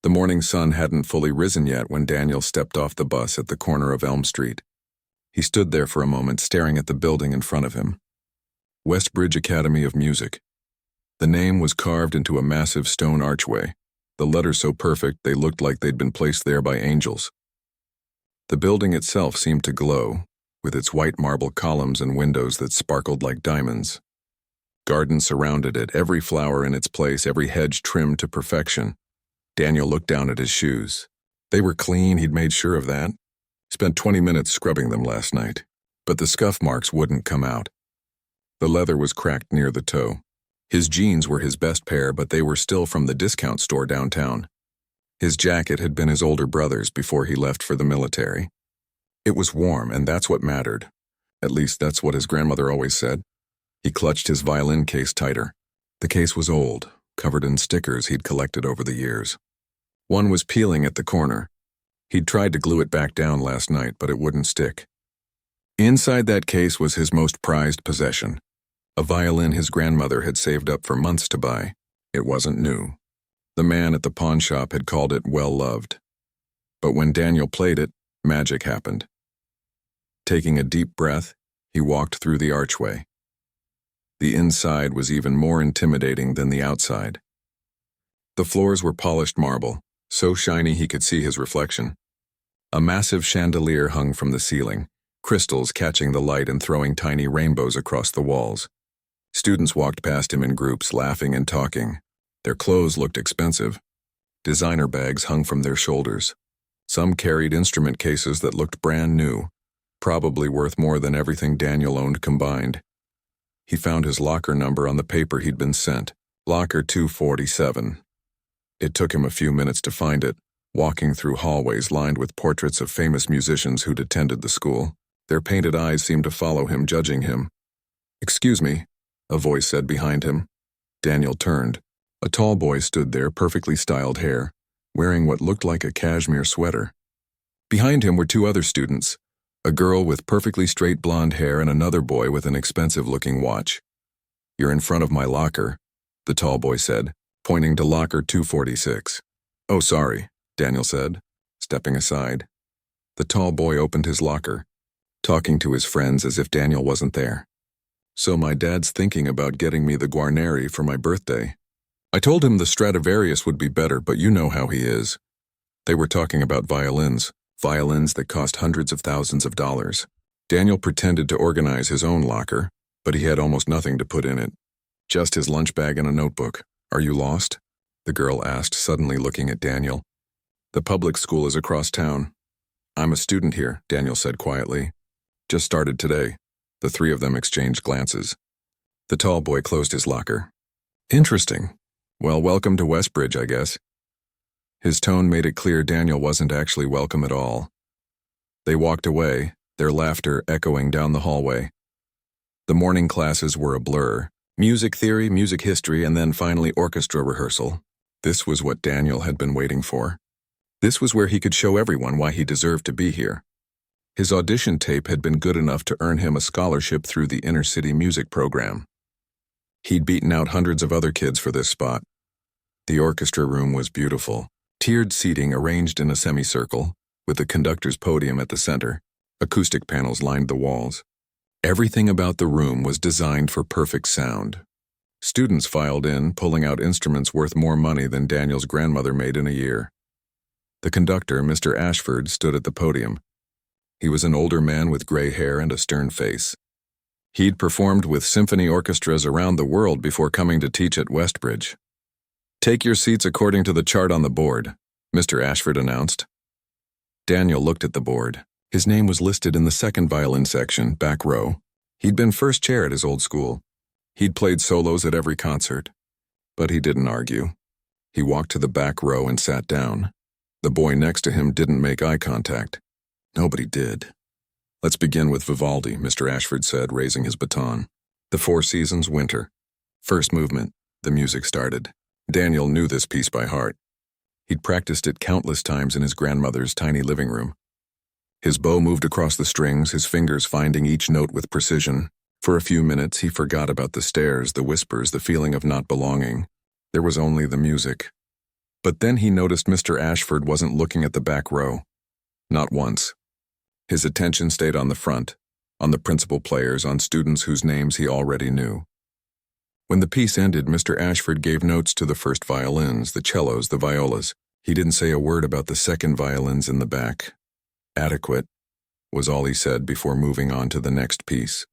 The morning sun hadn't fully risen yet when Daniel stepped off the bus at the corner of Elm Street. He stood there for a moment staring at the building in front of him. Westbridge Academy of Music. The name was carved into a massive stone archway, the letters so perfect they looked like they'd been placed there by angels. The building itself seemed to glow, with its white marble columns and windows that sparkled like diamonds. Gardens surrounded it, every flower in its place, every hedge trimmed to perfection. Daniel looked down at his shoes. They were clean, he'd made sure of that. Spent 20 minutes scrubbing them last night, but the scuff marks wouldn't come out. The leather was cracked near the toe. His jeans were his best pair, but they were still from the discount store downtown. His jacket had been his older brother's before he left for the military. It was warm, and that's what mattered. At least that's what his grandmother always said. He clutched his violin case tighter. The case was old, covered in stickers he'd collected over the years. One was peeling at the corner. He'd tried to glue it back down last night, but it wouldn't stick. Inside that case was his most prized possession, a violin his grandmother had saved up for months to buy. It wasn't new. The man at the pawn shop had called it well-loved. But when Daniel played it, magic happened. Taking a deep breath, he walked through the archway. The inside was even more intimidating than the outside. The floors were polished marble, so shiny he could see his reflection. A massive chandelier hung from the ceiling, crystals catching the light and throwing tiny rainbows across the walls. Students walked past him in groups, laughing and talking. Their clothes looked expensive. Designer bags hung from their shoulders. Some carried instrument cases that looked brand new, probably worth more than everything Daniel owned combined. He found his locker number on the paper he'd been sent, Locker 247. It took him a few minutes to find it, walking through hallways lined with portraits of famous musicians who'd attended the school. Their painted eyes seemed to follow him, judging him. "Excuse me," a voice said behind him. Daniel turned. A tall boy stood there, perfectly styled hair, wearing what looked like a cashmere sweater. Behind him were two other students, a girl with perfectly straight blonde hair and another boy with an expensive-looking watch. "You're in front of my locker," the tall boy said, pointing to Locker 246. "Oh, sorry," Daniel said, stepping aside. The tall boy opened his locker, talking to his friends as if Daniel wasn't there. "So my dad's thinking about getting me the Guarneri for my birthday. I told him the Stradivarius would be better, but you know how he is." They were talking about violins that cost hundreds of thousands of dollars. Daniel pretended to organize his own locker, but he had almost nothing to put in it. Just his lunch bag and a notebook. "Are you lost?" the girl asked, suddenly looking at Daniel. "The public school is across town." "I'm a student here," Daniel said quietly. "Just started today." The three of them exchanged glances. The tall boy closed his locker. "Interesting. Well, welcome to Westbridge, I guess." His tone made it clear Daniel wasn't actually welcome at all. They walked away, their laughter echoing down the hallway. The morning classes were a blur. Music theory, music history, and then finally orchestra rehearsal. This was what Daniel had been waiting for. This was where he could show everyone why he deserved to be here. His audition tape had been good enough to earn him a scholarship through the inner-city music program. He'd beaten out hundreds of other kids for this spot. The orchestra room was beautiful. Tiered seating arranged in a semicircle, with the conductor's podium at the center. Acoustic panels lined the walls. Everything about the room was designed for perfect sound. Students filed in, pulling out instruments worth more money than Daniel's grandmother made in a year. The conductor, Mr. Ashford, stood at the podium. He was an older man with gray hair and a stern face. He'd performed with symphony orchestras around the world before coming to teach at Westbridge. "Take your seats according to the chart on the board," Mr. Ashford announced. Daniel looked at the board. His name was listed in the second violin section, back row. He'd been first chair at his old school. He'd played solos at every concert. But he didn't argue. He walked to the back row and sat down. The boy next to him didn't make eye contact. Nobody did. "Let's begin with Vivaldi," Mr. Ashford said, raising his baton. "The Four Seasons, Winter." First movement, the music started. Daniel knew this piece by heart. He'd practiced it countless times in his grandmother's tiny living room. His bow moved across the strings, his fingers finding each note with precision. For a few minutes, he forgot about the stares, the whispers, the feeling of not belonging. There was only the music. But then he noticed Mr. Ashford wasn't looking at the back row. Not once. His attention stayed on the front, on the principal players, on students whose names he already knew. When the piece ended, Mr. Ashford gave notes to the first violins, the cellos, the violas. He didn't say a word about the second violins in the back. Adequate, was all he said before moving on to the next piece.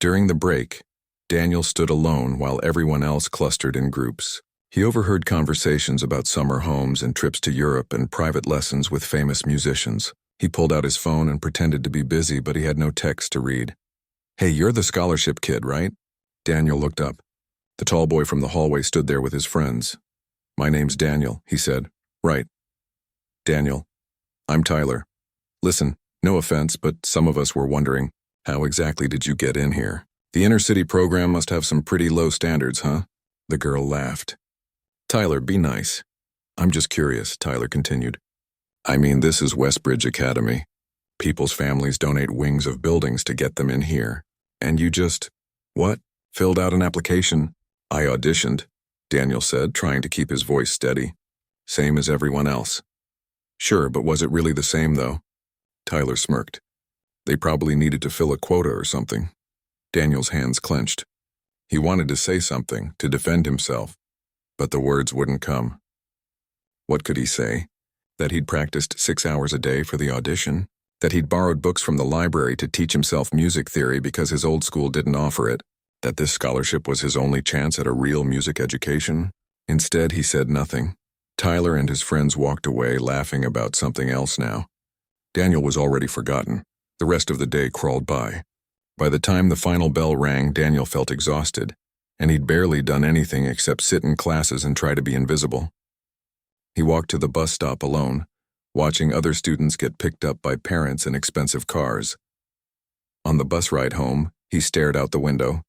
During the break, Daniel stood alone while everyone else clustered in groups. He overheard conversations about summer homes and trips to Europe and private lessons with famous musicians. He pulled out his phone and pretended to be busy, but he had no text to read. "Hey, you're the scholarship kid, right?" Daniel looked up. The tall boy from the hallway stood there with his friends. "My name's Daniel," he said. "Right. Daniel. I'm Tyler. Listen, no offense, but some of us were wondering, how exactly did you get in here? The inner-city program must have some pretty low standards, huh?" The girl laughed. "Tyler, be nice. I'm just curious," Tyler continued. "I mean, this is Westbridge Academy. People's families donate wings of buildings to get them in here. And you just, what? Filled out an application?" "I auditioned," Daniel said, trying to keep his voice steady. "Same as everyone else." "Sure, but was it really the same, though?" Tyler smirked. "They probably needed to fill a quota or something." Daniel's hands clenched. He wanted to say something, to defend himself, but the words wouldn't come. What could he say? That he'd practiced 6 hours a day for the audition? That he'd borrowed books from the library to teach himself music theory because his old school didn't offer it? That this scholarship was his only chance at a real music education? Instead, he said nothing. Tyler and his friends walked away, laughing about something else now. Daniel was already forgotten. The rest of the day crawled by. By the time the final bell rang, Daniel felt exhausted, and he'd barely done anything except sit in classes and try to be invisible. He walked to the bus stop alone, watching other students get picked up by parents in expensive cars. On the bus ride home, he stared out the window.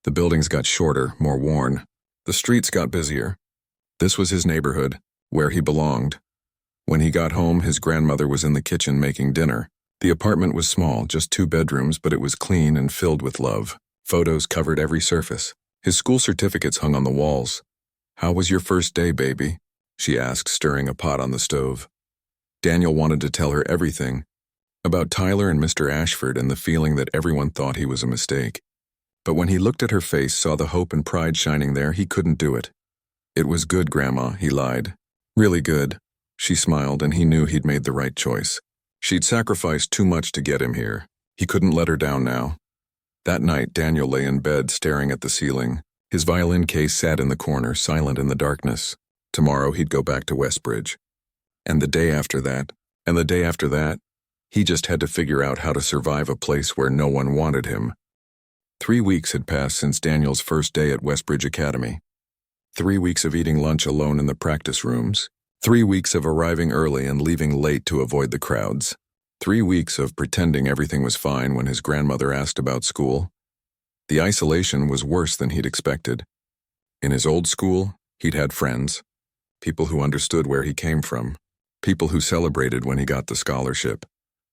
The buildings got shorter, more worn. The streets got busier. This was his neighborhood, where he belonged. When he got home, his grandmother was in the kitchen making dinner. The apartment was small, just 2 bedrooms, but it was clean and filled with love. Photos covered every surface. His school certificates hung on the walls. "How was your first day, baby?" she asked, stirring a pot on the stove. Daniel wanted to tell her everything, about Tyler and Mr. Ashford and the feeling that everyone thought he was a mistake. But when he looked at her face, saw the hope and pride shining there, he couldn't do it. "It was good, Grandma," he lied. "Really good." She smiled, and he knew he'd made the right choice. She'd sacrificed too much to get him here. He couldn't let her down now. That night, Daniel lay in bed, staring at the ceiling. His violin case sat in the corner, silent in the darkness. Tomorrow he'd go back to Westbridge. And the day after that, and the day after that, he just had to figure out how to survive a place where no one wanted him. 3 weeks had passed since Daniel's first day at Westbridge Academy. 3 weeks of eating lunch alone in the practice rooms. 3 weeks of arriving early and leaving late to avoid the crowds. 3 weeks of pretending everything was fine when his grandmother asked about school. The isolation was worse than he'd expected. In his old school, he'd had friends. People who understood where he came from. People who celebrated when he got the scholarship,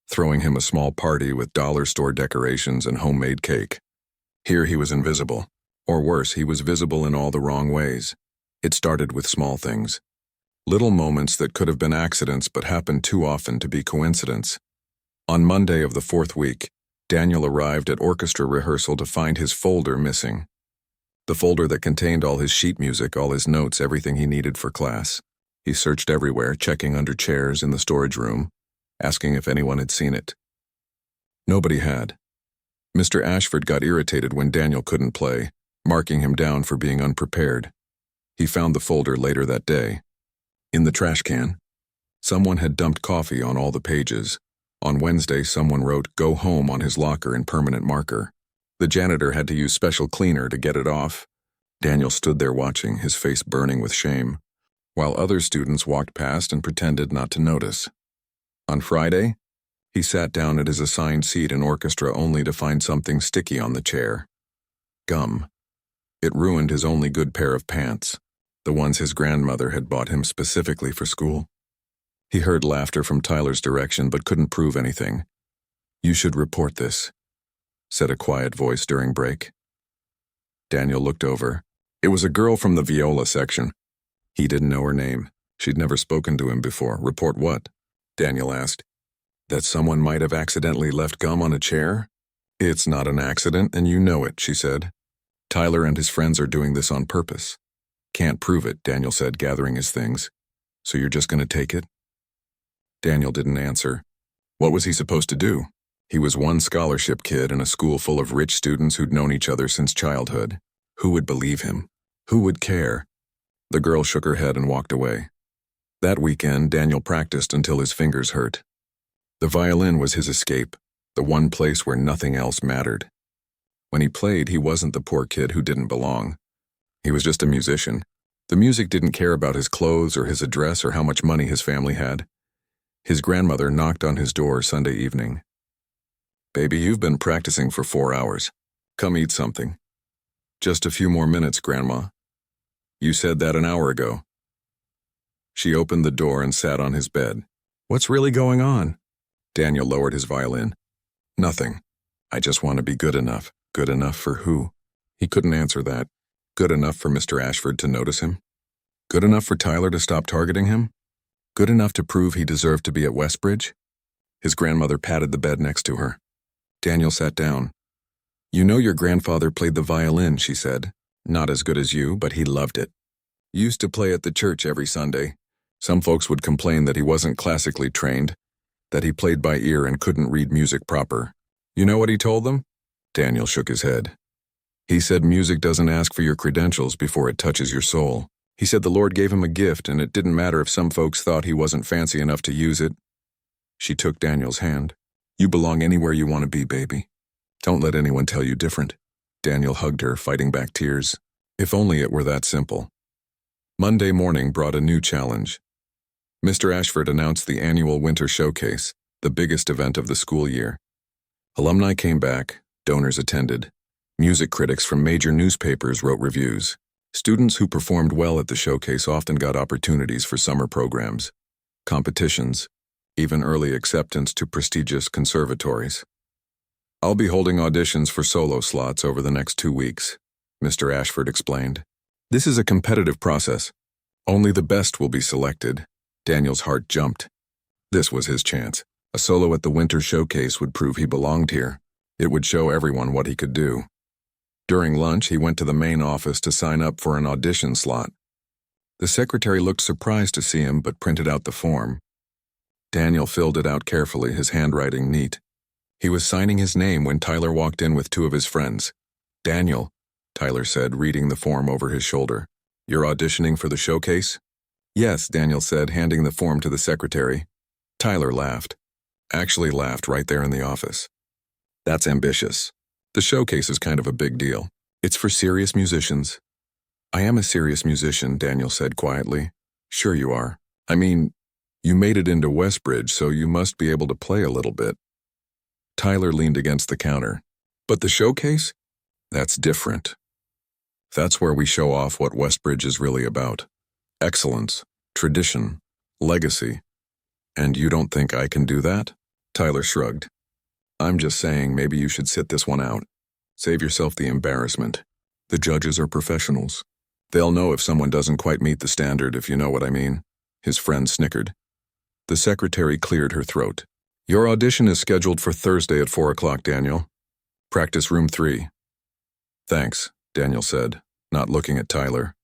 throwing him a small party with dollar store decorations and homemade cake. Here he was invisible. Or worse, he was visible in all the wrong ways. It started with small things. Little moments that could have been accidents but happened too often to be coincidence. On Monday of the 4th week, Daniel arrived at orchestra rehearsal to find his folder missing. The folder that contained all his sheet music, all his notes, everything he needed for class. He searched everywhere, checking under chairs in the storage room, asking if anyone had seen it. Nobody had. Mr. Ashford got irritated when Daniel couldn't play, marking him down for being unprepared. He found the folder later that day. In the trash can. Someone had dumped coffee on all the pages. On Wednesday, someone wrote "Go home" on his locker in permanent marker. The janitor had to use special cleaner to get it off. Daniel stood there watching, his face burning with shame, while other students walked past and pretended not to notice. On Friday, he sat down at his assigned seat in orchestra only to find something sticky on the chair. Gum. It ruined his only good pair of pants, the ones his grandmother had bought him specifically for school. He heard laughter from Tyler's direction but couldn't prove anything. "You should report this," said a quiet voice during break. Daniel looked over. It was a girl from the viola section. He didn't know her name. She'd never spoken to him before. Report what? Daniel asked. That someone might have accidentally left gum on a chair? It's not an accident, and you know it, she said. Tyler and his friends are doing this on purpose. Can't prove it, Daniel said, gathering his things. So you're just going to take it? Daniel didn't answer. What was he supposed to do? He was one scholarship kid in a school full of rich students who'd known each other since childhood. Who would believe him? Who would care? The girl shook her head and walked away. That weekend, Daniel practiced until his fingers hurt. The violin was his escape, the one place where nothing else mattered. When he played, he wasn't the poor kid who didn't belong. He was just a musician. The music didn't care about his clothes or his address or how much money his family had. His grandmother knocked on his door Sunday evening. Baby, you've been practicing for 4 hours. Come eat something. Just a few more minutes, Grandma. You said that an hour ago. She opened the door and sat on his bed. What's really going on? Daniel lowered his violin. Nothing. I just want to be good enough. Good enough for who? He couldn't answer that. Good enough for Mr. Ashford to notice him? Good enough for Tyler to stop targeting him? Good enough to prove he deserved to be at Westbridge? His grandmother patted the bed next to her. Daniel sat down. You know your grandfather played the violin, she said. Not as good as you, but he loved it. Used to play at the church every Sunday. Some folks would complain that he wasn't classically trained, that he played by ear and couldn't read music proper. You know what he told them? Daniel shook his head. He said music doesn't ask for your credentials before it touches your soul. He said the Lord gave him a gift, and it didn't matter if some folks thought he wasn't fancy enough to use it. She took Daniel's hand. You belong anywhere you want to be, baby. Don't let anyone tell you different. Daniel hugged her, fighting back tears. If only it were that simple. Monday morning brought a new challenge. Mr. Ashford announced the annual winter showcase, the biggest event of the school year. Alumni came back, donors attended. Music critics from major newspapers wrote reviews. Students who performed well at the showcase often got opportunities for summer programs, competitions, even early acceptance to prestigious conservatories. I'll be holding auditions for solo slots over the next 2 weeks, Mr. Ashford explained. This is a competitive process. Only the best will be selected. Daniel's heart jumped. This was his chance. A solo at the winter showcase would prove he belonged here. It would show everyone what he could do. During lunch, he went to the main office to sign up for an audition slot. The secretary looked surprised to see him but printed out the form. Daniel filled it out carefully, his handwriting neat. He was signing his name when Tyler walked in with 2 of his friends. Daniel, Tyler said, reading the form over his shoulder. You're auditioning for the showcase? Yes, Daniel said, handing the form to the secretary. Tyler laughed. Actually laughed right there in the office. That's ambitious. The showcase is kind of a big deal. It's for serious musicians. I am a serious musician, Daniel said quietly. Sure you are. I mean, you made it into Westbridge, so you must be able to play a little bit. Tyler leaned against the counter. But the showcase? That's different. That's where we show off what Westbridge is really about. Excellence, tradition, legacy. And you don't think I can do that? Tyler shrugged. I'm just saying maybe you should sit this one out. Save yourself the embarrassment. The judges are professionals. They'll know if someone doesn't quite meet the standard, if you know what I mean. His friend snickered. The secretary cleared her throat. Your audition is scheduled for Thursday at 4 o'clock, Daniel. Practice room 3. Thanks, Daniel said, not looking at Tyler.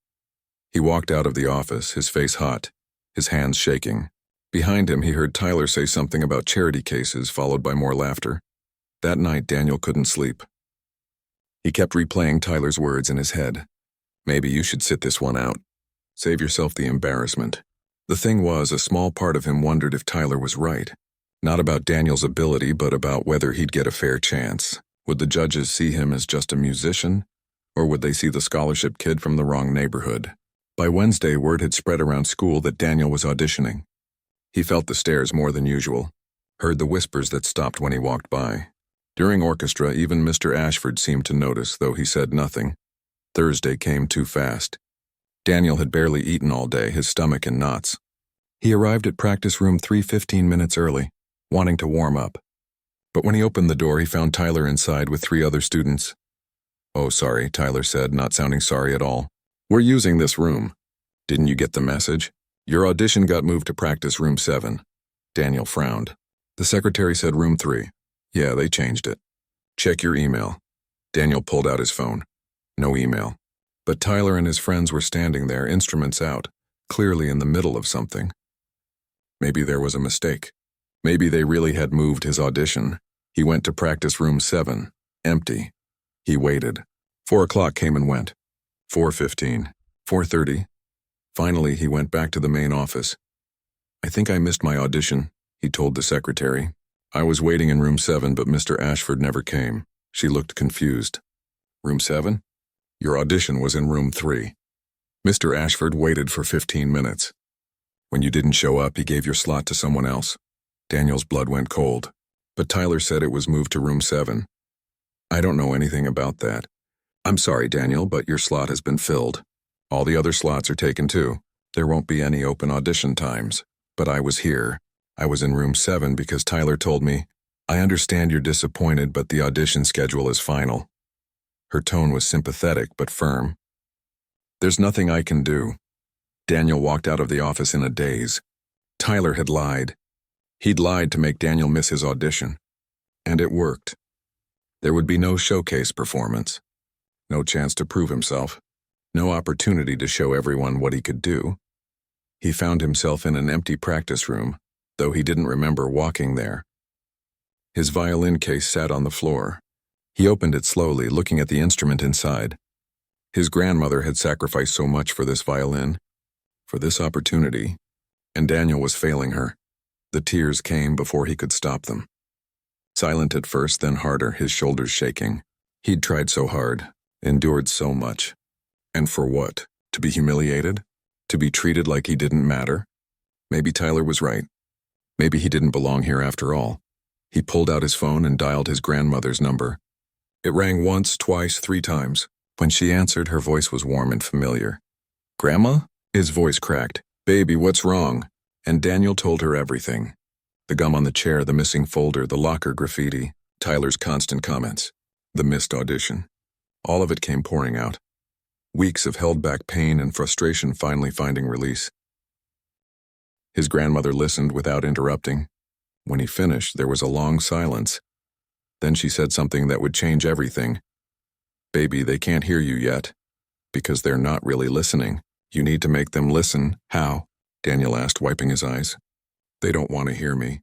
He walked out of the office, his face hot, his hands shaking. Behind him, he heard Tyler say something about charity cases, followed by more laughter. That night, Daniel couldn't sleep. He kept replaying Tyler's words in his head. Maybe you should sit this one out. Save yourself the embarrassment. The thing was, a small part of him wondered if Tyler was right. Not about Daniel's ability, but about whether he'd get a fair chance. Would the judges see him as just a musician, or would they see the scholarship kid from the wrong neighborhood? By Wednesday, word had spread around school that Daniel was auditioning. He felt the stares more than usual, heard the whispers that stopped when he walked by. During orchestra, even Mr. Ashford seemed to notice, though he said nothing. Thursday came too fast. Daniel had barely eaten all day, his stomach in knots. He arrived at practice room 3 15 minutes early, wanting to warm up. But when he opened the door, he found Tyler inside with 3 other students. Oh, sorry, Tyler said, not sounding sorry at all. We're using this room. Didn't you get the message? Your audition got moved to practice room 7. Daniel frowned. The secretary said room 3. Yeah, they changed it. Check your email. Daniel pulled out his phone. No email. But Tyler and his friends were standing there, instruments out, clearly in the middle of something. Maybe there was a mistake. Maybe they really had moved his audition. He went to practice room 7, empty. He waited. 4 o'clock came and went. 4:15, 4:30. Finally, he went back to the main office. I think I missed my audition, he told the secretary. I was waiting in room 7, but Mr. Ashford never came. She looked confused. Room 7? Your audition was in room 3. Mr. Ashford waited for 15 minutes. When you didn't show up, he gave your slot to someone else. Daniel's blood went cold. But Tyler said it was moved to room 7. I don't know anything about that. I'm sorry, Daniel, but your slot has been filled. All the other slots are taken too. There won't be any open audition times. But I was here. I was in room 7 because Tyler told me, I understand you're disappointed, but the audition schedule is final. Her tone was sympathetic but firm. There's nothing I can do. Daniel walked out of the office in a daze. Tyler had lied. He'd lied to make Daniel miss his audition. And it worked. There would be no showcase performance. No chance to prove himself. No opportunity to show everyone what he could do. He found himself in an empty practice room, though he didn't remember walking there. His violin case sat on the floor. He opened it slowly, looking at the instrument inside. His grandmother had sacrificed so much for this violin, for this opportunity, and Daniel was failing her. The tears came before he could stop them. Silent at first, then harder, his shoulders shaking. He'd tried so hard, endured so much. And for what? To be humiliated? To be treated like he didn't matter? Maybe Tyler was right. Maybe he didn't belong here after all. He pulled out his phone and dialed his grandmother's number. It rang once, twice, 3 times. When she answered, her voice was warm and familiar. Grandma? His voice cracked. Baby, what's wrong? And Daniel told her everything. The gum on the chair, the missing folder, the locker graffiti, Tyler's constant comments, the missed audition. All of it came pouring out. Weeks of held-back pain and frustration finally finding release. His grandmother listened without interrupting. When he finished, there was a long silence. Then she said something that would change everything. Baby, they can't hear you yet. Because they're not really listening. You need to make them listen. How? Daniel asked, wiping his eyes. They don't want to hear me.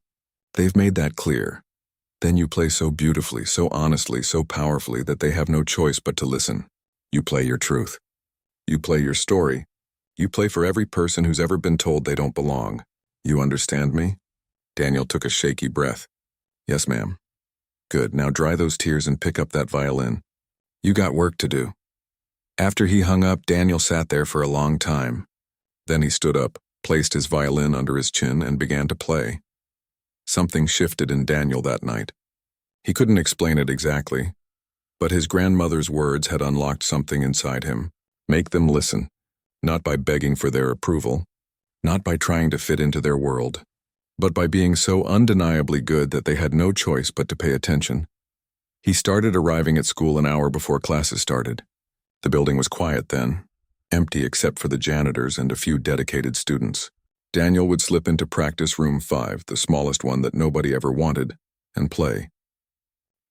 They've made that clear. Then you play so beautifully, so honestly, so powerfully that they have no choice but to listen. You play your truth. You play your story. You play for every person who's ever been told they don't belong. You understand me? Daniel took a shaky breath. Yes, ma'am. Good, now dry those tears and pick up that violin. You got work to do. After he hung up, Daniel sat there for a long time. Then he stood up, placed his violin under his chin, and began to play. Something shifted in Daniel that night. He couldn't explain it exactly, but his grandmother's words had unlocked something inside him. Make them listen, not by begging for their approval, not by trying to fit into their world, but by being so undeniably good that they had no choice but to pay attention. He started arriving at school an hour before classes started. The building was quiet then, empty except for the janitors and a few dedicated students. Daniel would slip into practice room 5, the smallest one that nobody ever wanted, and play.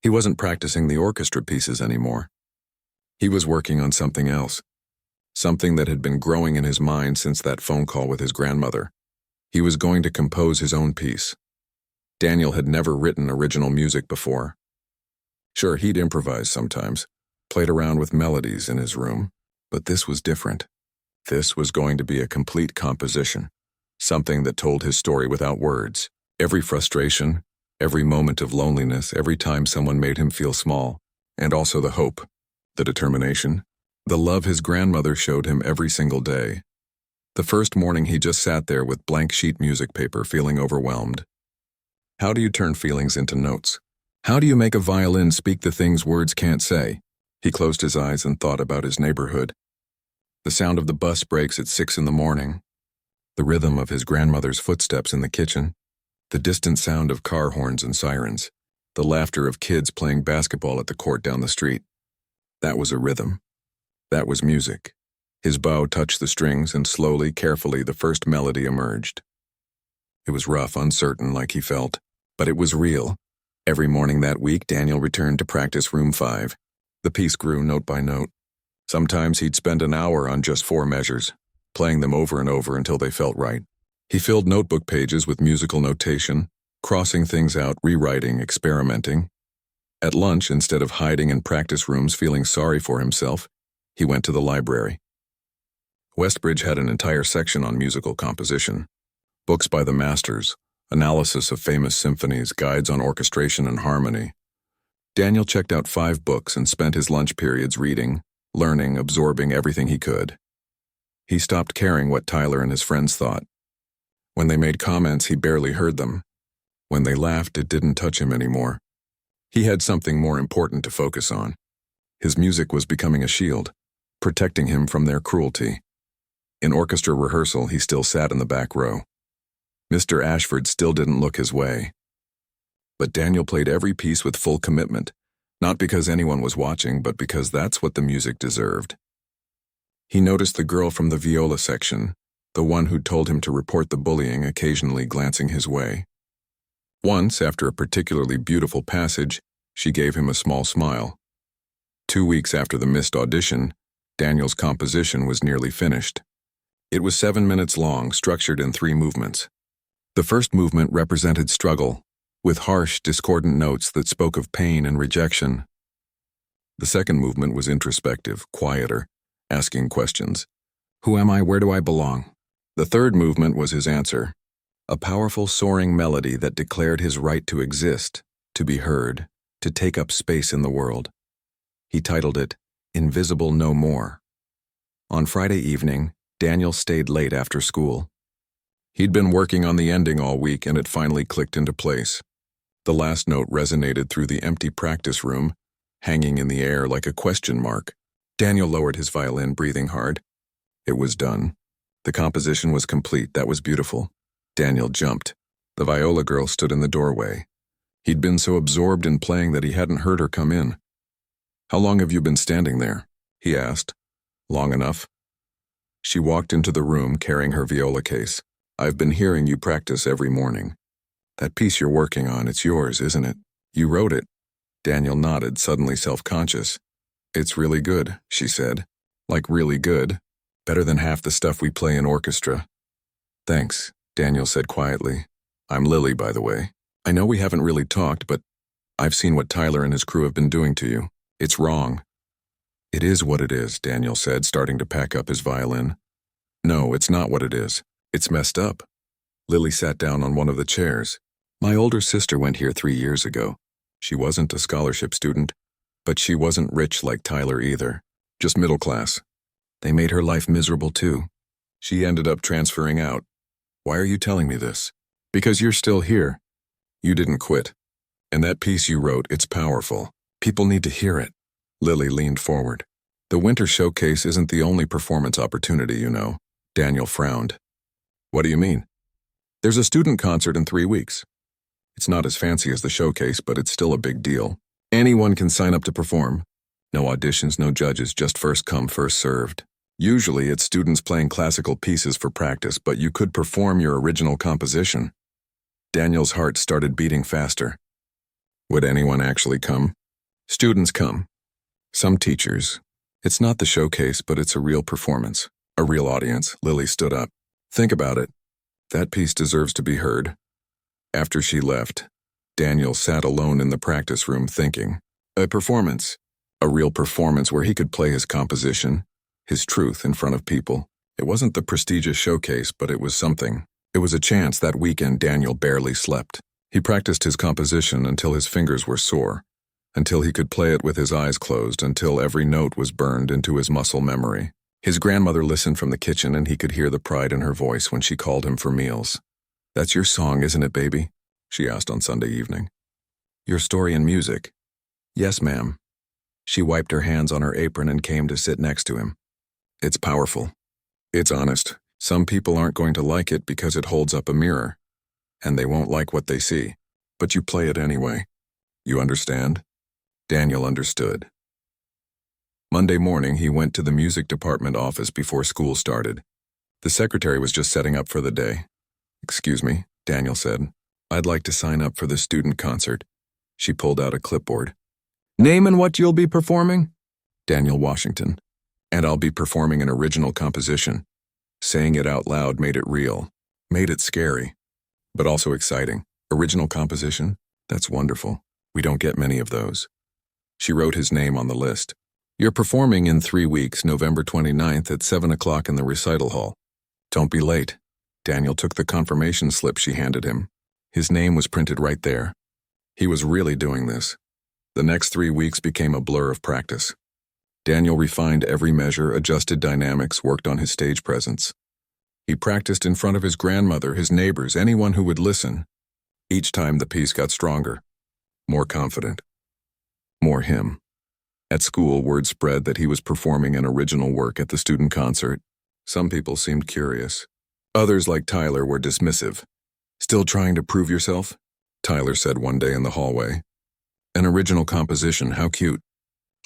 He wasn't practicing the orchestra pieces anymore. He was working on something else, something that had been growing in his mind since that phone call with his grandmother. He was going to compose his own piece. Daniel had never written original music before. Sure, he'd improvise sometimes, played around with melodies in his room, but this was different. This was going to be a complete composition, something that told his story without words. Every frustration, every moment of loneliness, every time someone made him feel small, and also the hope, the determination, the love his grandmother showed him every single day. The first morning he just sat there with blank sheet music paper, feeling overwhelmed. How do you turn feelings into notes? How do you make a violin speak the things words can't say? He closed his eyes and thought about his neighborhood. The sound of the bus brakes at 6 in the morning. The rhythm of his grandmother's footsteps in the kitchen. The distant sound of car horns and sirens. The laughter of kids playing basketball at the court down the street. That was a rhythm. That was music. His bow touched the strings, and slowly, carefully, the first melody emerged. It was rough, uncertain, like he felt, but it was real. Every morning that week, Daniel returned to practice room 5. The piece grew note by note. Sometimes he'd spend an hour on just 4 measures, playing them over and over until they felt right. He filled notebook pages with musical notation, crossing things out, rewriting, experimenting. At lunch, instead of hiding in practice rooms feeling sorry for himself, he went to the library. Westbridge had an entire section on musical composition. Books by the masters, analysis of famous symphonies, guides on orchestration and harmony. Daniel checked out 5 books and spent his lunch periods reading, learning, absorbing everything he could. He stopped caring what Tyler and his friends thought. When they made comments, he barely heard them. When they laughed, it didn't touch him anymore. He had something more important to focus on. His music was becoming a shield, protecting him from their cruelty. In orchestra rehearsal, he still sat in the back row. Mr. Ashford still didn't look his way. But Daniel played every piece with full commitment, not because anyone was watching, but because that's what the music deserved. He noticed the girl from the viola section, the one who'd told him to report the bullying, occasionally glancing his way. Once, after a particularly beautiful passage, she gave him a small smile. 2 weeks after the missed audition, Daniel's composition was nearly finished. It was 7 minutes long, structured in 3 movements. The first movement represented struggle, with harsh, discordant notes that spoke of pain and rejection. The second movement was introspective, quieter, asking questions. Who am I? Where do I belong? The third movement was his answer, a powerful, soaring melody that declared his right to exist, to be heard, to take up space in the world. He titled it, Invisible No More. On Friday evening, Daniel stayed late after school. He'd been working on the ending all week, and it finally clicked into place. The last note resonated through the empty practice room, hanging in the air like a question mark. Daniel lowered his violin, breathing hard. It was done. The composition was complete. That was beautiful. Daniel jumped. The viola girl stood in the doorway. He'd been so absorbed in playing that he hadn't heard her come in. How long have you been standing there? He asked. Long enough. She walked into the room carrying her viola case. I've been hearing you practice every morning. That piece you're working on, it's yours, isn't it? You wrote it. Daniel nodded, suddenly self-conscious. It's really good, she said. Like really good. Better than half the stuff we play in orchestra. Thanks, Daniel said quietly. I'm Lily, by the way. I know we haven't really talked, but I've seen what Tyler and his crew have been doing to you. It's wrong. It is what it is, Daniel said, starting to pack up his violin. No, it's not what it is. It's messed up. Lily sat down on one of the chairs. My older sister went here 3 years ago. She wasn't a scholarship student, but she wasn't rich like Tyler either. Just middle class. They made her life miserable too. She ended up transferring out. Why are you telling me this? Because you're still here. You didn't quit. And that piece you wrote, it's powerful. People need to hear it. Lily leaned forward. The winter showcase isn't the only performance opportunity, you know. Daniel frowned. What do you mean? There's a student concert in 3 weeks. It's not as fancy as the showcase, but it's still a big deal. Anyone can sign up to perform. No auditions, no judges, just first come, first served. Usually it's students playing classical pieces for practice, but you could perform your original composition. Daniel's heart started beating faster. Would anyone actually come? Students come. Some teachers. It's not the showcase, but it's a real performance. A real audience. Lily stood up. Think about it. That piece deserves to be heard. After she left, Daniel sat alone in the practice room thinking. A performance. A real performance where he could play his composition, his truth in front of people. It wasn't the prestigious showcase, but it was something. It was a chance. That weekend Daniel barely slept. He practiced his composition until his fingers were sore, until he could play it with his eyes closed, until every note was burned into his muscle memory. His grandmother listened from the kitchen, and he could hear the pride in her voice when she called him for meals. That's your song, isn't it, baby? She asked on Sunday evening. Your story and music. Yes, ma'am. She wiped her hands on her apron and came to sit next to him. It's powerful. It's honest. Some people aren't going to like it because it holds up a mirror, and they won't like what they see. But you play it anyway. You understand? Daniel understood. Monday morning, he went to the music department office before school started. The secretary was just setting up for the day. "Excuse me," Daniel said. "I'd like to sign up for the student concert." She pulled out a clipboard. "Name and what you'll be performing?" "Daniel Washington. And I'll be performing an original composition." Saying it out loud made it real, made it scary, but also exciting. "Original composition? That's wonderful. We don't get many of those." She wrote his name on the list. "You're performing in 3 weeks, November 29th at 7 o'clock in the recital hall. Don't be late." Daniel took the confirmation slip she handed him. His name was printed right there. He was really doing this. The next 3 weeks became a blur of practice. Daniel refined every measure, adjusted dynamics, worked on his stage presence. He practiced in front of his grandmother, his neighbors, anyone who would listen. Each time the piece got stronger, more confident, more him. At school, word spread that he was performing an original work at the student concert. Some people seemed curious. Others, like Tyler, were dismissive. "Still trying to prove yourself?" Tyler said one day in the hallway. "An original composition, how cute.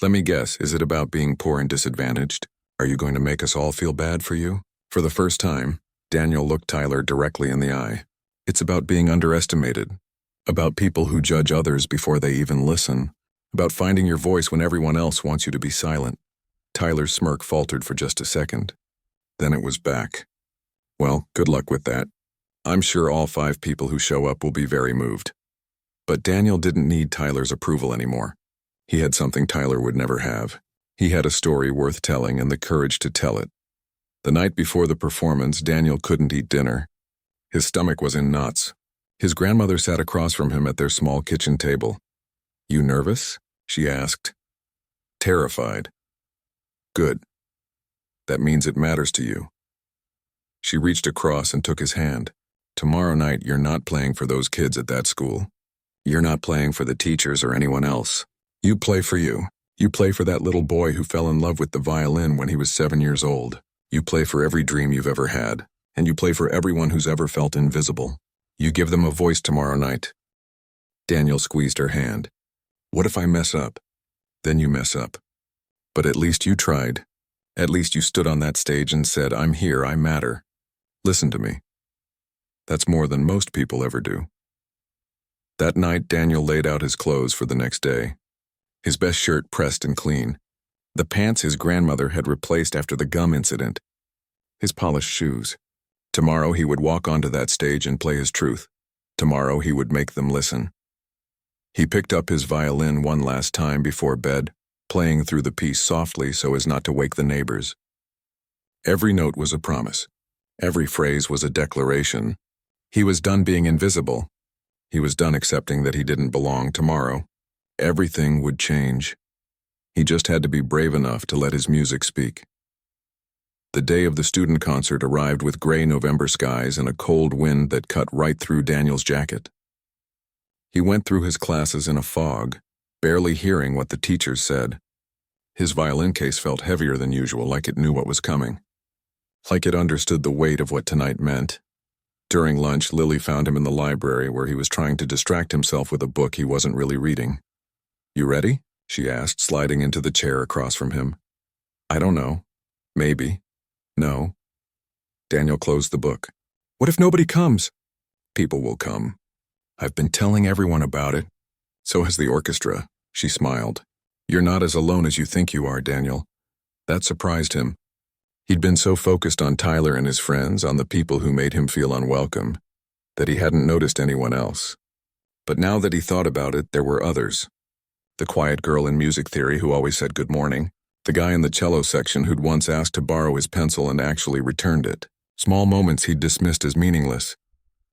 Let me guess, is it about being poor and disadvantaged? Are you going to make us all feel bad for you?" For the first time, Daniel looked Tyler directly in the eye. "It's about being underestimated. About people who judge others before they even listen. About finding your voice when everyone else wants you to be silent." Tyler's smirk faltered for just a second. Then it was back. "Well, good luck with that. I'm sure all 5 people who show up will be very moved." But Daniel didn't need Tyler's approval anymore. He had something Tyler would never have. He had a story worth telling and the courage to tell it. The night before the performance, Daniel couldn't eat dinner. His stomach was in knots. His grandmother sat across from him at their small kitchen table. "You nervous?" she asked. "Terrified." "Good. That means it matters to you." She reached across and took his hand. "Tomorrow night, you're not playing for those kids at that school. You're not playing for the teachers or anyone else. You play for you. You play for that little boy who fell in love with the violin when he was 7 years old. You play for every dream you've ever had, and you play for everyone who's ever felt invisible. You give them a voice tomorrow night." Daniel squeezed her hand. "What if I mess up?" "Then you mess up. But at least you tried. At least you stood on that stage and said, 'I'm here, I matter. Listen to me.' That's more than most people ever do." That night, Daniel laid out his clothes for the next day. His best shirt pressed and clean. The pants his grandmother had replaced after the gum incident. His polished shoes. Tomorrow he would walk onto that stage and play his truth. Tomorrow he would make them listen. He picked up his violin one last time before bed, playing through the piece softly so as not to wake the neighbors. Every note was a promise. Every phrase was a declaration. He was done being invisible. He was done accepting that he didn't belong. Tomorrow, everything would change. He just had to be brave enough to let his music speak. The day of the student concert arrived with gray November skies and a cold wind that cut right through Daniel's jacket. He went through his classes in a fog, barely hearing what the teachers said. His violin case felt heavier than usual, like it knew what was coming. Like it understood the weight of what tonight meant. During lunch, Lily found him in the library where he was trying to distract himself with a book he wasn't really reading. "You ready?" she asked, sliding into the chair across from him. "I don't know. Maybe. No." Daniel closed the book. "What if nobody comes?" "People will come. I've been telling everyone about it. So has the orchestra." She smiled. "You're not as alone as you think you are, Daniel." That surprised him. He'd been so focused on Tyler and his friends, on the people who made him feel unwelcome, that he hadn't noticed anyone else. But now that he thought about it, there were others. The quiet girl in music theory who always said good morning. The guy in the cello section who'd once asked to borrow his pencil and actually returned it. Small moments he'd dismissed as meaningless.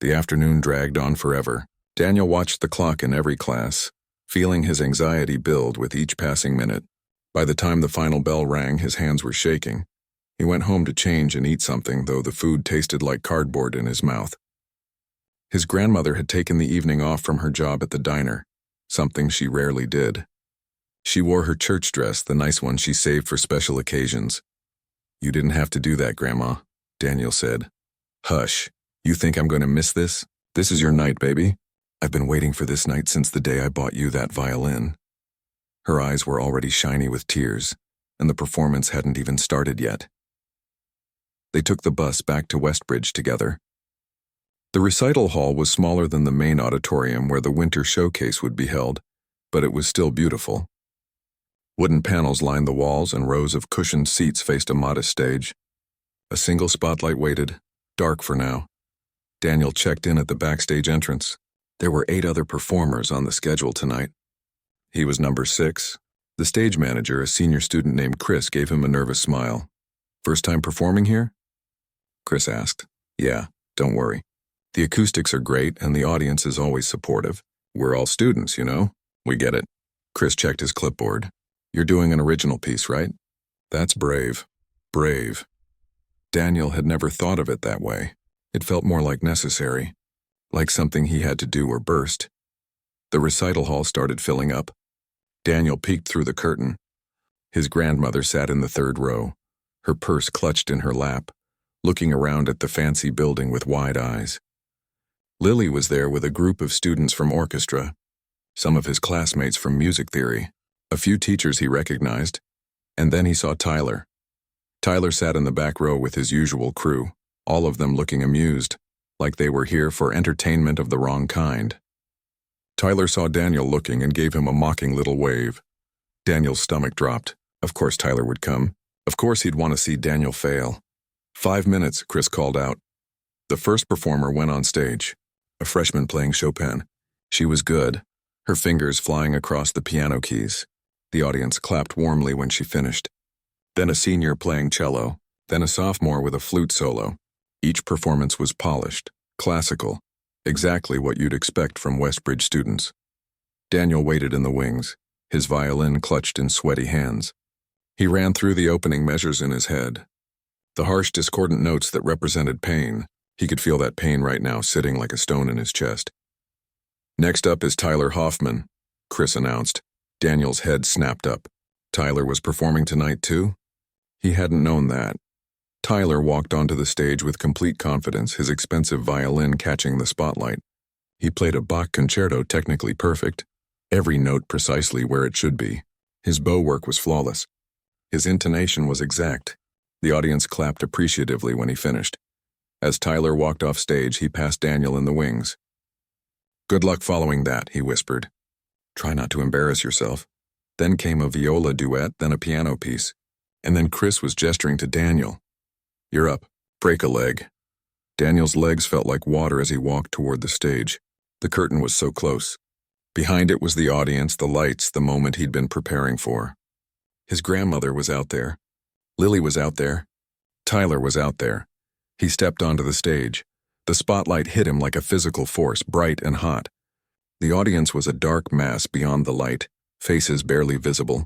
The afternoon dragged on forever. Daniel watched the clock in every class, feeling his anxiety build with each passing minute. By the time the final bell rang, his hands were shaking. He went home to change and eat something, though the food tasted like cardboard in his mouth. His grandmother had taken the evening off from her job at the diner, something she rarely did. She wore her church dress, the nice one she saved for special occasions. "You didn't have to do that, Grandma," Daniel said. "Hush. You think I'm going to miss this? This is your night, baby. I've been waiting for this night since the day I bought you that violin." Her eyes were already shiny with tears. and the performance hadn't even started yet. They took the bus back to Westbridge together. The recital hall was smaller than the main auditorium where the winter showcase would be held, but it was still beautiful. Wooden panels lined the walls and rows of cushioned seats faced a modest stage. A single spotlight waited, dark for now. Daniel checked in at the backstage entrance. There were 8 other performers on the schedule tonight. He was number 6. The stage manager, a senior student named Chris, gave him a nervous smile. "First time performing here?" Chris asked. "Yeah, don't worry. The acoustics are great and the audience is always supportive. We're all students, you know? We get it." Chris checked his clipboard. "You're doing an original piece, right?" "That's brave. Brave." Daniel had never thought of it that way. It felt more like necessary, like something he had to do or burst. The recital hall started filling up. Daniel peeked through the curtain. His grandmother sat in the 3rd row, her purse clutched in her lap, looking around at the fancy building with wide eyes. Lily was there with a group of students from orchestra, some of his classmates from music theory, a few teachers he recognized, and then he saw Tyler. Tyler sat in the back row with his usual crew, all of them looking amused, like they were here for entertainment of the wrong kind. Tyler saw Daniel looking and gave him a mocking little wave. Daniel's stomach dropped. Of course Tyler would come. Of course he'd want to see Daniel fail. 5 minutes, Chris called out. The first performer went on stage, a freshman playing Chopin. She was good, her fingers flying across the piano keys. The audience clapped warmly when she finished. Then a senior playing cello, then a sophomore with a flute solo. Each performance was polished, classical, exactly what you'd expect from Westbridge students. Daniel waited in the wings, his violin clutched in sweaty hands. He ran through the opening measures in his head. The harsh, discordant notes that represented pain. He could feel that pain right now sitting like a stone in his chest. "Next up is Tyler Hoffman," Chris announced. Daniel's head snapped up. Tyler was performing tonight too? He hadn't known that. Tyler walked onto the stage with complete confidence, his expensive violin catching the spotlight. He played a Bach concerto technically perfect, every note precisely where it should be. His bow work was flawless. His intonation was exact. The audience clapped appreciatively when he finished. As Tyler walked off stage, he passed Daniel in the wings. "Good luck following that," he whispered. "Try not to embarrass yourself." Then came a viola duet, then a piano piece. And then Chris was gesturing to Daniel. "You're up. Break a leg." Daniel's legs felt like water as he walked toward the stage. The curtain was so close. Behind it was the audience, the lights, the moment he'd been preparing for. His grandmother was out there. Lily was out there. Tyler was out there. He stepped onto the stage. The spotlight hit him like a physical force, bright and hot. The audience was a dark mass beyond the light, faces barely visible.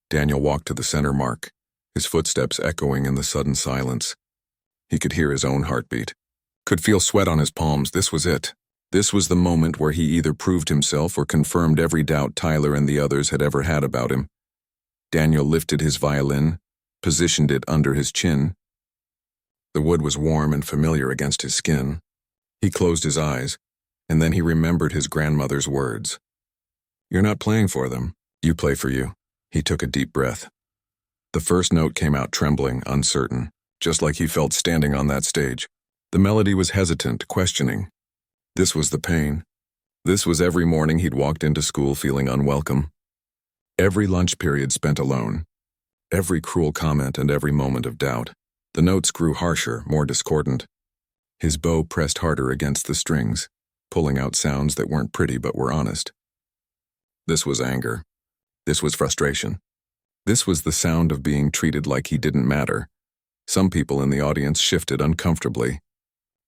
Daniel walked to the center mark, his footsteps echoing in the sudden silence. He could hear his own heartbeat, could feel sweat on his palms. This was it. This was the moment where he either proved himself or confirmed every doubt Tyler and the others had ever had about him. Daniel lifted his violin, positioned it under his chin. The wood was warm and familiar against his skin. He closed his eyes, and then he remembered his grandmother's words. "You're not playing for them. You play for you." He took a deep breath. The first note came out trembling, uncertain, just like he felt standing on that stage. The melody was hesitant, questioning. This was the pain. This was every morning he'd walked into school feeling unwelcome. Every lunch period spent alone. Every cruel comment and every moment of doubt. The notes grew harsher, more discordant. His bow pressed harder against the strings, pulling out sounds that weren't pretty but were honest. This was anger. This was frustration. This was the sound of being treated like he didn't matter. Some people in the audience shifted uncomfortably.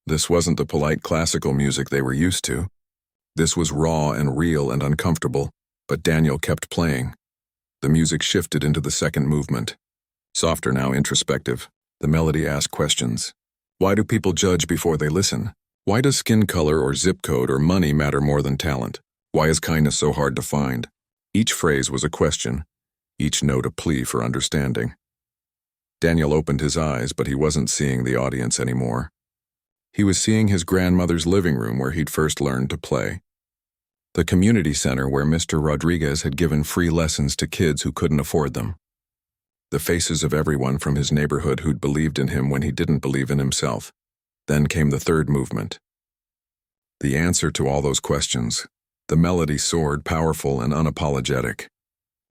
This wasn't the polite classical music they were used to. This was raw and real and uncomfortable, but Daniel kept playing. The music shifted into the second movement. Softer now, introspective. The melody asked questions. Why do people judge before they listen? Why does skin color or zip code or money matter more than talent? Why is kindness so hard to find? Each phrase was a question, each note a plea for understanding. Daniel opened his eyes, but he wasn't seeing the audience anymore. He was seeing his grandmother's living room where he'd first learned to play. The community center where Mr. Rodriguez had given free lessons to kids who couldn't afford them. the faces of everyone from his neighborhood who'd believed in him when he didn't believe in himself. Then came the third movement. The answer to all those questions. The melody soared, powerful and unapologetic.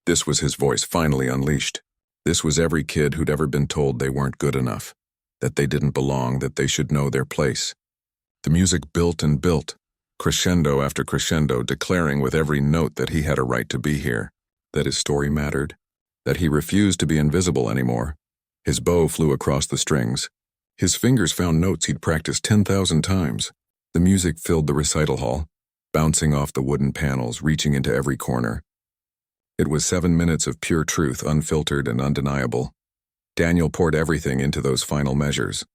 This was his voice finally unleashed. This was every kid who'd ever been told they weren't good enough, that they didn't belong, that they should know their place. The music built and built, crescendo after crescendo, declaring with every note that he had a right to be here, that his story mattered, that he refused to be invisible anymore. His bow flew across the strings. His fingers found notes he'd practiced 10,000 times. The music filled the recital hall, bouncing off the wooden panels, reaching into every corner. It was 7 minutes of pure truth, unfiltered and undeniable. Daniel poured everything into those final measures.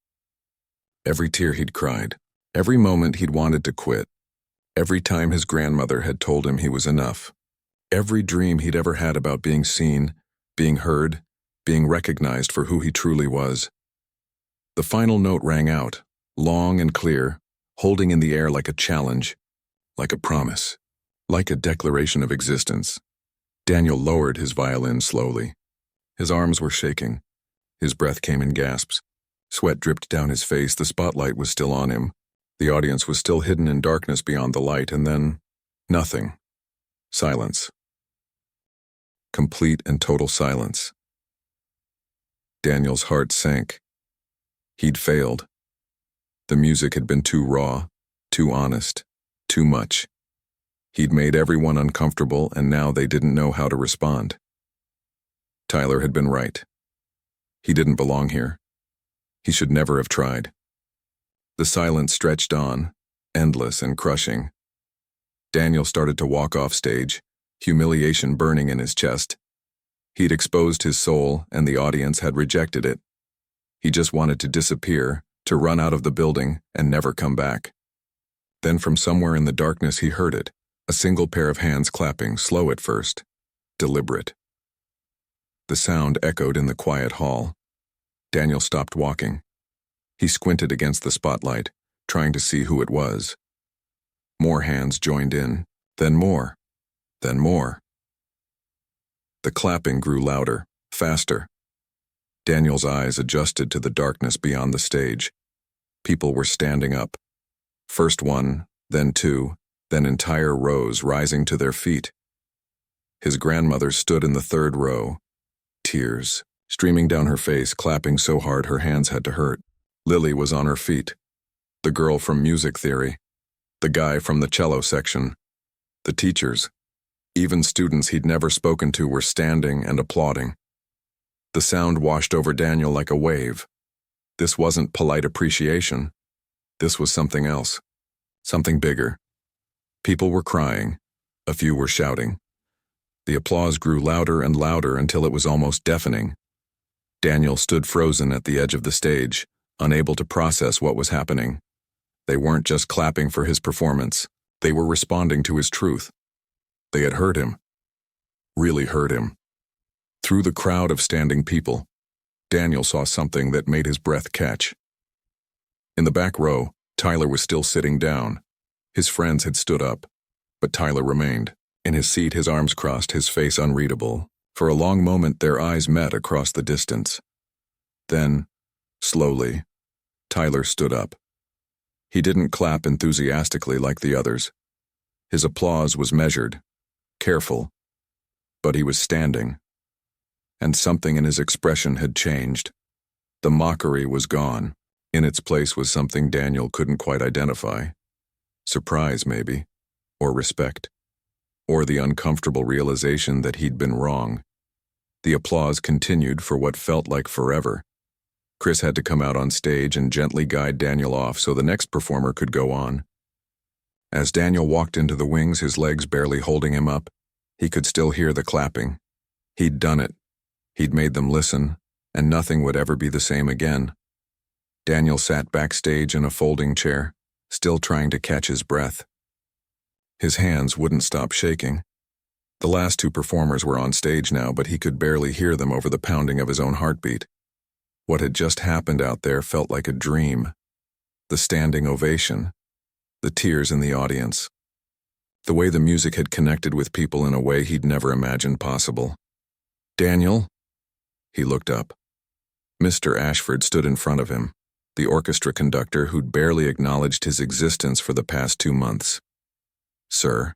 Every tear he'd cried, every moment he'd wanted to quit, every time his grandmother had told him he was enough, every dream he'd ever had about being seen, being heard, being recognized for who he truly was. The final note rang out, long and clear, holding in the air like a challenge, like a promise, like a declaration of existence. Daniel lowered his violin slowly. His arms were shaking. His breath came in gasps. Sweat dripped down his face. The spotlight was still on him. The audience was still hidden in darkness beyond the light, and then nothing. Silence. Complete and total silence. Daniel's heart sank. He'd failed. The music had been too raw, too honest, too much. He'd made everyone uncomfortable, and now they didn't know how to respond. Tyler had been right. He didn't belong here. He should never have tried. The silence stretched on, endless and crushing. Daniel started to walk off stage, humiliation burning in his chest. He'd exposed his soul, and the audience had rejected it. He just wanted to disappear, to run out of the building and never come back. Then from somewhere in the darkness he heard it, a single pair of hands clapping, slow at first, deliberate. The sound echoed in the quiet hall. Daniel stopped walking. He squinted against the spotlight, trying to see who it was. More hands joined in, then more, then more. The clapping grew louder, faster. Daniel's eyes adjusted to the darkness beyond the stage. People were standing up. First one, then two, then entire rows rising to their feet. His grandmother stood in the third row, tears streaming down her face, clapping so hard her hands had to hurt. Lily was on her feet. The girl from music theory. The guy from the cello section. The teachers. Even students he'd never spoken to were standing and applauding. The sound washed over Daniel like a wave. This wasn't polite appreciation. This was something else. Something bigger. People were crying. A few were shouting. The applause grew louder and louder until it was almost deafening. Daniel stood frozen at the edge of the stage, unable to process what was happening. They weren't just clapping for his performance. They were responding to his truth. They had heard him. Really heard him. Through the crowd of standing people, Daniel saw something that made his breath catch. In the back row, Tyler was still sitting down. His friends had stood up, but Tyler remained. In his seat, his arms crossed, his face unreadable. For a long moment, their eyes met across the distance. Then, slowly, Tyler stood up. He didn't clap enthusiastically like the others. His applause was measured, careful, but he was standing. And something in his expression had changed. The mockery was gone. In its place was something Daniel couldn't quite identify. Surprise, maybe, or respect, or the uncomfortable realization that he'd been wrong. The applause continued for what felt like forever. Chris had to come out on stage and gently guide Daniel off so the next performer could go on. As Daniel walked into the wings, his legs barely holding him up, he could still hear the clapping. He'd done it. He'd made them listen, and nothing would ever be the same again. Daniel sat backstage in a folding chair, still trying to catch his breath. His hands wouldn't stop shaking. The last two performers were on stage now, but he could barely hear them over the pounding of his own heartbeat. What had just happened out there felt like a dream. The standing ovation, the tears in the audience, the way the music had connected with people in a way he'd never imagined possible. "Daniel?" He looked up. Mr. Ashford stood in front of him, the orchestra conductor who'd barely acknowledged his existence for the past 2 months. "Sir,"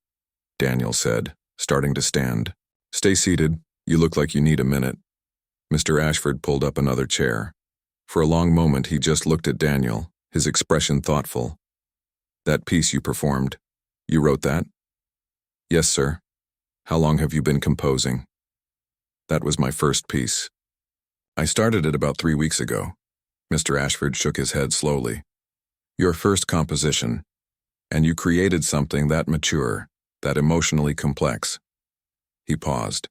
Daniel said, starting to stand. "Stay seated. You look like you need a minute." Mr. Ashford pulled up another chair. For a long moment he just looked at Daniel, his expression thoughtful. "That piece you performed, you wrote that?" "Yes, sir." "How long have you been composing?" "That was my first piece. I started it about 3 weeks ago." Mr. Ashford shook his head slowly. "Your first composition, and you created something that mature, that emotionally complex." He paused.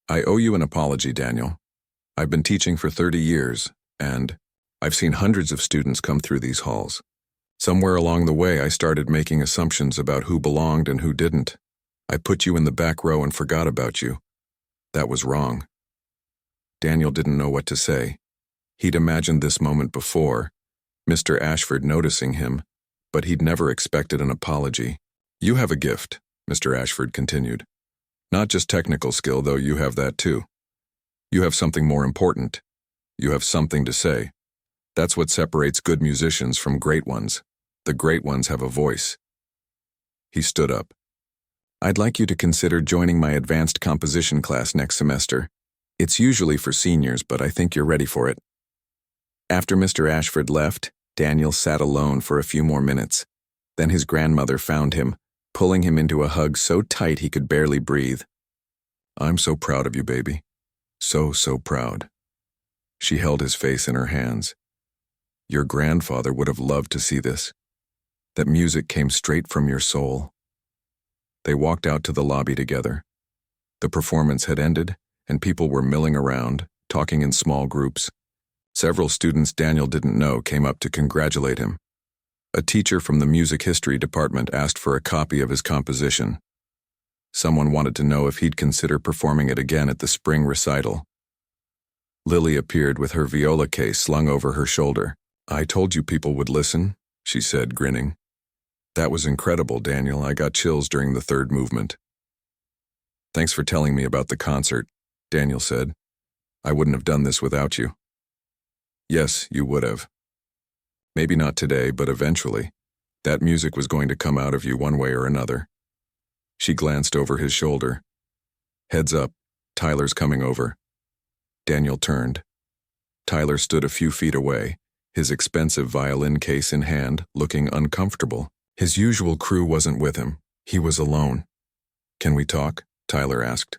"I owe you an apology, Daniel. I've been teaching for 30 years, and I've seen hundreds of students come through these halls. Somewhere along the way I started making assumptions about who belonged and who didn't. I put you in the back row and forgot about you. That was wrong." Daniel didn't know what to say. He'd imagined this moment before, Mr. Ashford noticing him, but he'd never expected an apology. "You have a gift," Mr. Ashford continued. "Not just technical skill, though you have that too. You have something more important. You have something to say. That's what separates good musicians from great ones. The great ones have a voice." He stood up. "I'd like you to consider joining my advanced composition class next semester. It's usually for seniors, but I think you're ready for it." After Mr. Ashford left, Daniel sat alone for a few more minutes. Then his grandmother found him, pulling him into a hug so tight he could barely breathe. "I'm so proud of you, baby. So proud." She held his face in her hands. "Your grandfather would have loved to see this. That music came straight from your soul." They walked out to the lobby together. The performance had ended, and people were milling around, talking in small groups. Several students Daniel didn't know came up to congratulate him. A teacher from the music history department asked for a copy of his composition. Someone wanted to know if he'd consider performing it again at the spring recital. Lily appeared with her viola case slung over her shoulder. "I told you people would listen," she said, grinning. "That was incredible, Daniel. I got chills during the third movement." "Thanks for telling me about the concert," Daniel said. "I wouldn't have done this without you." "Yes, you would have. Maybe not today, but eventually. That music was going to come out of you one way or another." She glanced over his shoulder. "Heads up, Tyler's coming over." Daniel turned. Tyler stood a few feet away, his expensive violin case in hand, looking uncomfortable. His usual crew wasn't with him. He was alone. "Can we talk?" Tyler asked.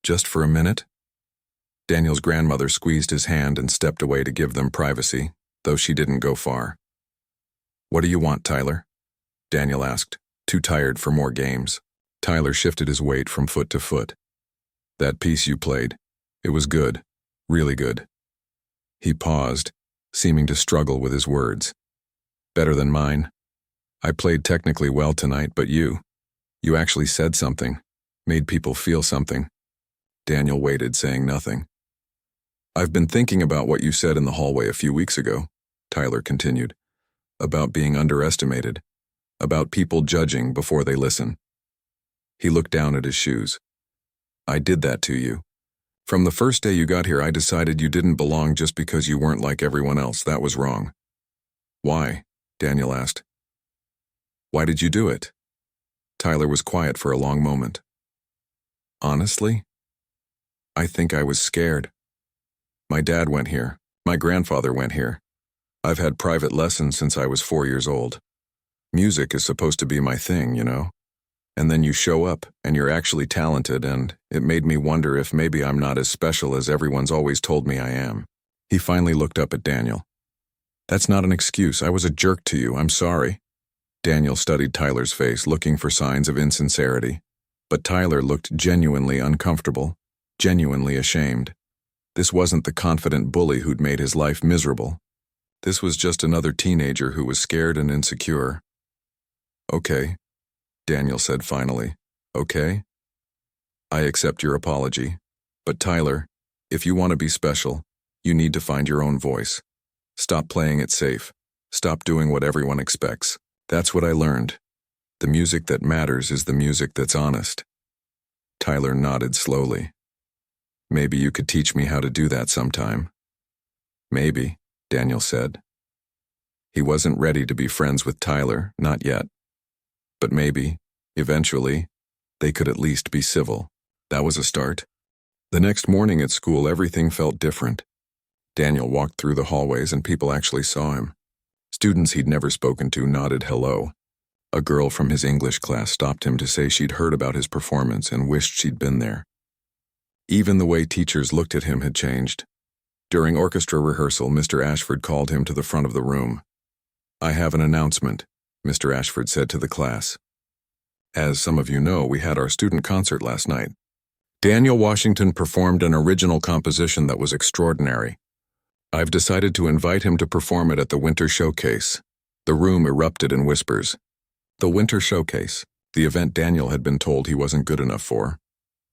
"Just for a minute?" Daniel's grandmother squeezed his hand and stepped away to give them privacy, though she didn't go far. "What do you want, Tyler?" Daniel asked, too tired for more games. Tyler shifted his weight from foot to foot. "That piece you played, it was good, really good." He paused, seeming to struggle with his words. "Better than mine. I played technically well tonight, but you actually said something, made people feel something." Daniel waited, saying nothing. "I've been thinking about what you said in the hallway a few weeks ago," Tyler continued, "about being underestimated, about people judging before they listen." He looked down at his shoes. "I did that to you. From the first day you got here, I decided you didn't belong just because you weren't like everyone else. That was wrong." "Why?" Daniel asked. "Why did you do it?" Tyler was quiet for a long moment. "Honestly, I think I was scared. My dad went here. My grandfather went here. I've had private lessons since I was 4 years old. Music is supposed to be my thing, you know? And then you show up, and you're actually talented, and it made me wonder if maybe I'm not as special as everyone's always told me I am." He finally looked up at Daniel. "That's not an excuse. I was a jerk to you. I'm sorry." Daniel studied Tyler's face, looking for signs of insincerity. But Tyler looked genuinely uncomfortable, genuinely ashamed. This wasn't the confident bully who'd made his life miserable. This was just another teenager who was scared and insecure. "Okay," Daniel said finally. "Okay? I accept your apology. But Tyler, if you want to be special, you need to find your own voice. Stop playing it safe. Stop doing what everyone expects. That's what I learned. The music that matters is the music that's honest." Tyler nodded slowly. Maybe you could teach me how to do that sometime. Maybe, Daniel said. He wasn't ready to be friends with Tyler, not yet. But maybe, eventually, they could at least be civil. That was a start. The next morning at school, everything felt different. Daniel walked through the hallways and people actually saw him. Students he'd never spoken to nodded hello. A girl from his English class stopped him to say she'd heard about his performance and wished she'd been there. Even the way teachers looked at him had changed. During orchestra rehearsal, Mr. Ashford called him to the front of the room. "I have an announcement," Mr. Ashford said to the class. "As some of you know, we had our student concert last night. Daniel Washington performed an original composition that was extraordinary. I've decided to invite him to perform it at the Winter Showcase." The room erupted in whispers. The Winter Showcase, the event Daniel had been told he wasn't good enough for.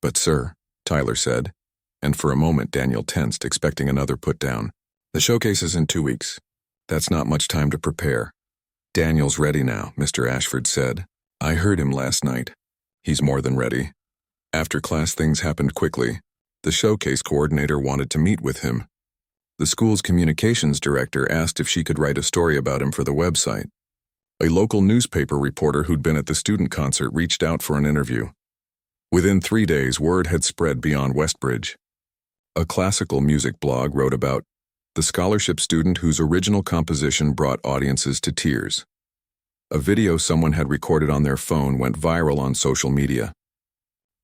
"But sir," Tyler said, and for a moment Daniel tensed, expecting another put-down. "The showcase is in 2 weeks. That's not much time to prepare." "Daniel's ready now," Mr. Ashford said. "I heard him last night. He's more than ready." After class, things happened quickly. The showcase coordinator wanted to meet with him. The school's communications director asked if she could write a story about him for the website. A local newspaper reporter who'd been at the student concert reached out for an interview. Within 3 days, word had spread beyond Westbridge. A classical music blog wrote about the scholarship student whose original composition brought audiences to tears. A video someone had recorded on their phone went viral on social media.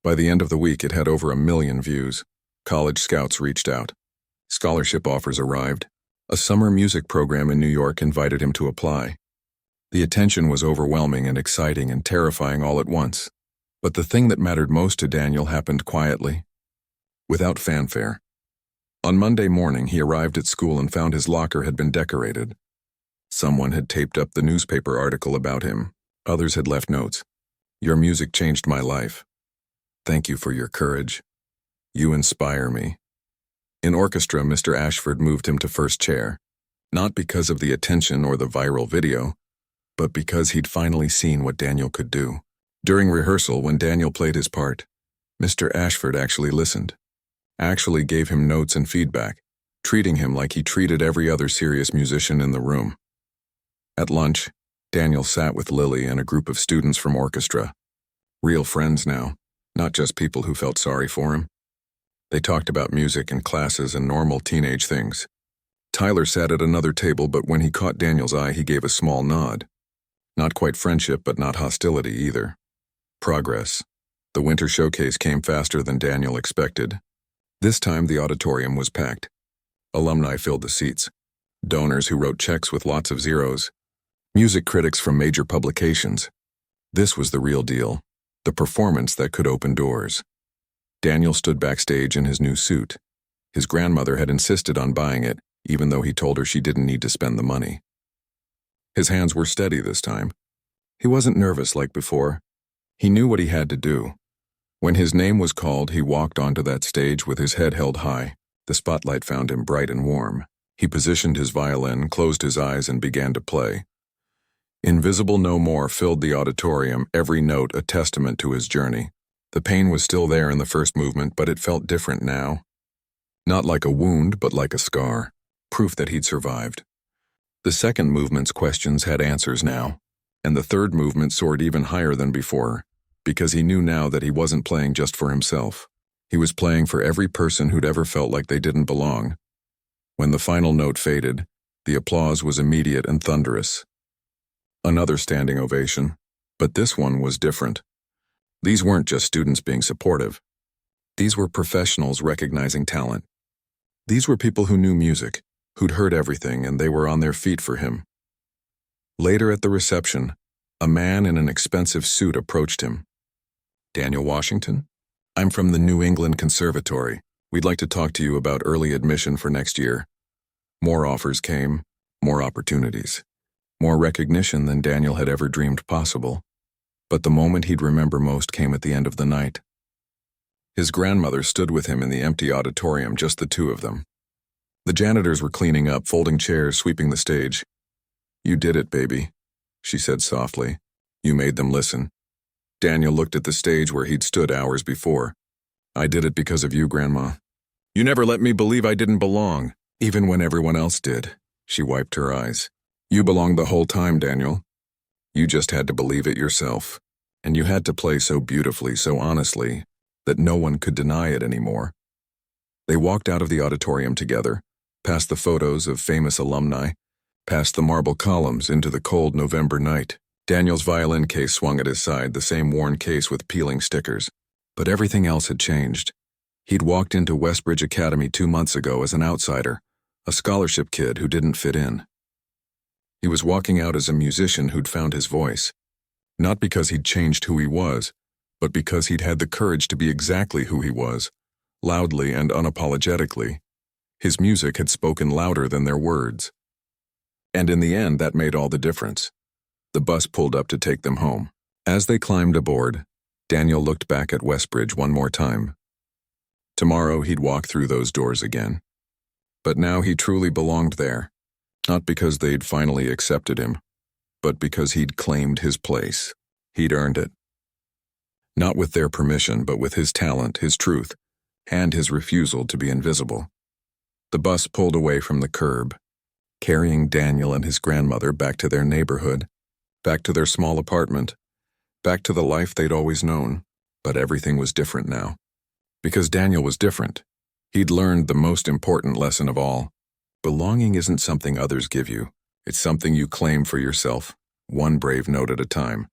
By the end of the week, it had over 1 million views. College scouts reached out. Scholarship offers arrived. A summer music program in New York invited him to apply. The attention was overwhelming and exciting and terrifying all at once. But the thing that mattered most to Daniel happened quietly, without fanfare. On Monday morning, he arrived at school and found his locker had been decorated. Someone had taped up the newspaper article about him. Others had left notes. "Your music changed my life. Thank you for your courage. You inspire me." In orchestra, Mr. Ashford moved him to first chair, not because of the attention or the viral video, but because he'd finally seen what Daniel could do. During rehearsal, when Daniel played his part, Mr. Ashford actually listened, actually gave him notes and feedback, treating him like he treated every other serious musician in the room. At lunch, Daniel sat with Lily and a group of students from orchestra. Real friends now, not just people who felt sorry for him. They talked about music and classes and normal teenage things. Tyler sat at another table, but when he caught Daniel's eye, he gave a small nod. Not quite friendship, but not hostility either. Progress. The Winter Showcase came faster than Daniel expected. This time, the auditorium was packed. Alumni filled the seats. Donors who wrote checks with lots of zeros. Music critics from major publications. This was the real deal. The performance that could open doors. Daniel stood backstage in his new suit. His grandmother had insisted on buying it, even though he told her she didn't need to spend the money. His hands were steady this time. He wasn't nervous like before. He knew what he had to do. When his name was called, he walked onto that stage with his head held high. The spotlight found him bright and warm. He positioned his violin, closed his eyes, and began to play. Invisible No More filled the auditorium, every note a testament to his journey. The pain was still there in the first movement, but it felt different now. Not like a wound, but like a scar. Proof that he'd survived. The second movement's questions had answers now, and the third movement soared even higher than before, because he knew now that he wasn't playing just for himself. He was playing for every person who'd ever felt like they didn't belong. When the final note faded, the applause was immediate and thunderous. Another standing ovation, but this one was different. These weren't just students being supportive. These were professionals recognizing talent. These were people who knew music, who'd heard everything, and they were on their feet for him. Later at the reception, a man in an expensive suit approached him. "Daniel Washington? I'm from the New England Conservatory. We'd like to talk to you about early admission for next year." More offers came, more opportunities, more recognition than Daniel had ever dreamed possible. But the moment he'd remember most came at the end of the night. His grandmother stood with him in the empty auditorium, just the two of them. The janitors were cleaning up, folding chairs, sweeping the stage. "You did it, baby," she said softly. "You made them listen." Daniel looked at the stage where he'd stood hours before. "I did it because of you, Grandma. You never let me believe I didn't belong, even when everyone else did. She wiped her eyes. You belonged the whole time, Daniel. You just had to believe it yourself. And you had to play so beautifully, so honestly, that no one could deny it anymore. They walked out of the auditorium together, past the photos of famous alumni, past the marble columns into the cold November night. Daniel's violin case swung at his side, the same worn case with peeling stickers. But everything else had changed. He'd walked into Westbridge Academy 2 months ago as an outsider, a scholarship kid who didn't fit in. He was walking out as a musician who'd found his voice. Not because he'd changed who he was, but because he'd had the courage to be exactly who he was, loudly and unapologetically. His music had spoken louder than their words. And in the end, that made all the difference. The bus pulled up to take them home. As they climbed aboard, Daniel looked back at Westbridge one more time. Tomorrow he'd walk through those doors again. But now he truly belonged there, not because they'd finally accepted him, but because he'd claimed his place. He'd earned it. Not with their permission, but with his talent, his truth, and his refusal to be invisible. The bus pulled away from the curb, carrying Daniel and his grandmother back to their neighborhood, back to their small apartment, back to the life they'd always known. But everything was different now. Because Daniel was different. He'd learned the most important lesson of all. Belonging isn't something others give you. It's something you claim for yourself, one brave note at a time.